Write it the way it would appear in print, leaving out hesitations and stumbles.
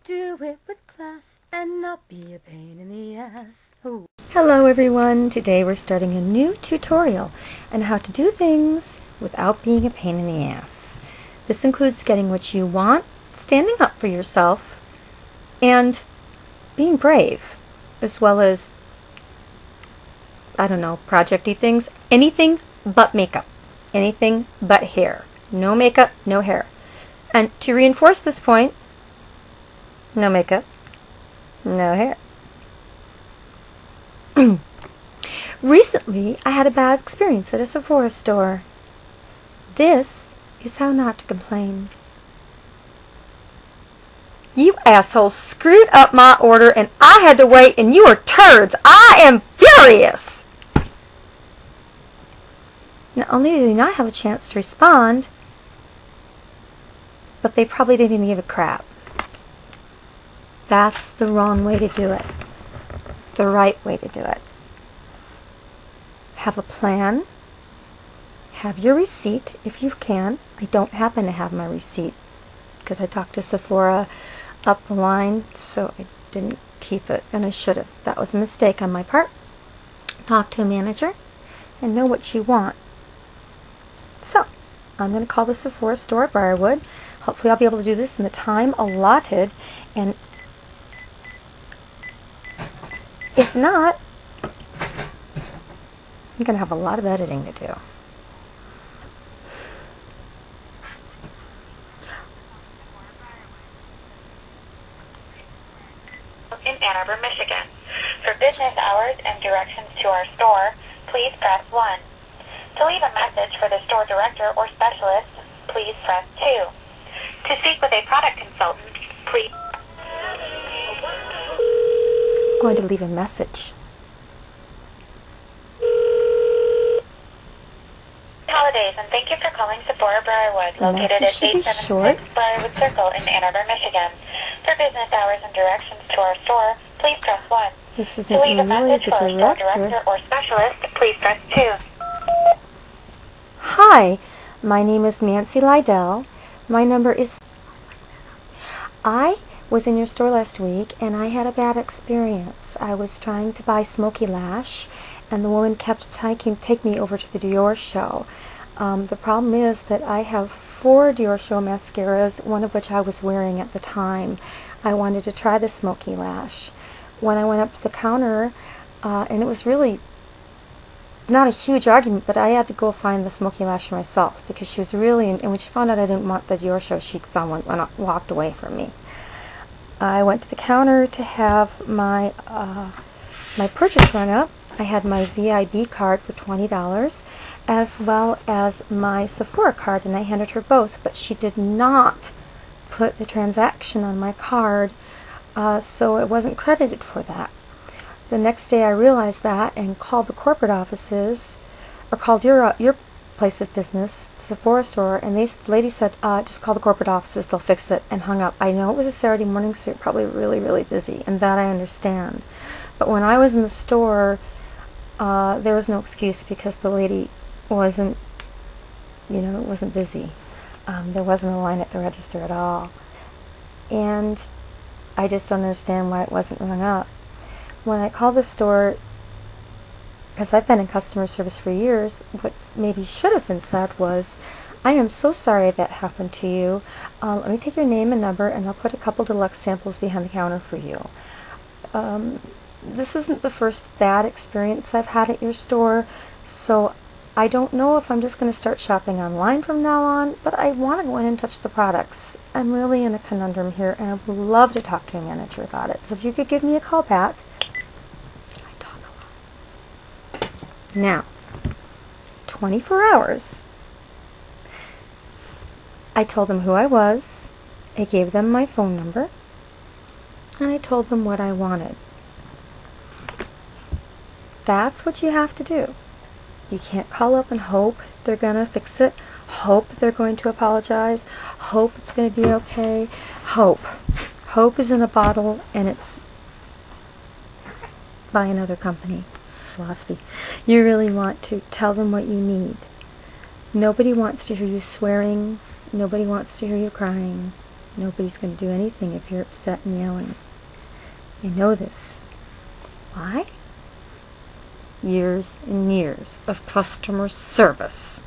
Do it with class and not be a pain in the ass. Ooh. Hello everyone, today we're starting a new tutorial on how to do things without being a pain in the ass. This includes getting what you want, standing up for yourself, and being brave, as well as, I don't know, projecty things. Anything but makeup. Anything but hair. No makeup, no hair. And to reinforce this point, no makeup, no hair. Recently, I had a bad experience at a Sephora store. This is how not to complain. You assholes screwed up my order and I had to wait and you are turds. I am furious! Not only did they not have a chance to respond, but they probably didn't even give a crap. That's the wrong way to do it. The right way to do it. Have a plan. Have your receipt if you can. I don't happen to have my receipt because I talked to Sephora up the line, so I didn't keep it, and I should have. That was a mistake on my part. Talk to a manager and know what you want. So, I'm going to call the Sephora store at Briarwood. Hopefully I'll be able to do this in the time allotted, and if not, I'm going to have a lot of editing to do. In Ann Arbor, Michigan. For business hours and directions to our store, please press 1. To leave a message for the store director or specialist, please press 2. To speak with a product consultant, please... I'm going to leave a message. Holidays, and thank you for calling Sephora Briarwood, The located message at should be short. 876 Briarwood Circle in Ann Arbor, Michigan. For business hours and directions to our store, please press 1. This isn't To leave a really message the for our store director. director or specialist, please press 2. Hi, my name is Nancy Liedel. My number is... I was in your store last week and I had a bad experience. I was trying to buy Smoky Lash and the woman kept take me over to the Youre show. The problem is that I have 4 Youre show mascaras, one of which I was wearing at the time. I wanted to try the Smoky Lash. When I went up to the counter, and it was really not a huge argument, but I had to go find the Smoky Lash for myself because she was really, and when she found out I didn't want the Youre show, she walked away from me. I went to the counter to have my my purchase run up. I had my VIB card for $20 as well as my Sephora card, and I handed her both, but she did not put the transaction on my card, so it wasn't credited for that. The next day I realized that and called the corporate offices, or called your place of business, the Sephora store, and the lady said, just call the corporate offices, they'll fix it, and hung up. I know it was a Saturday morning, so you're probably really, really busy, and that I understand. But when I was in the store, there was no excuse because the lady wasn't, wasn't busy. There wasn't a line at the register at all. And I just don't understand why it wasn't rung up. When I called the store, because I've been in customer service for years, what maybe should have been said was, I am so sorry that happened to you. Let me take your name and number and I'll put a couple deluxe samples behind the counter for you. This isn't the first bad experience I've had at your store, so I don't know if I'm just going to start shopping online from now on, but I want to go in and touch the products. I'm really in a conundrum here, and I would love to talk to a manager about it. So if you could give me a call back. I talk a lot. Now, 24 hours. I told them who I was, I gave them my phone number, and I told them what I wanted. That's what you have to do. You can't call up and hope they're going to fix it, hope they're going to apologize, hope it's going to be okay. Hope. Hope is in a bottle and it's by another company. Philosophy. You really want to tell them what you need. Nobody wants to hear you swearing. Nobody wants to hear you crying. Nobody's going to do anything if you're upset and yelling. I know this. Why? Years and years of customer service.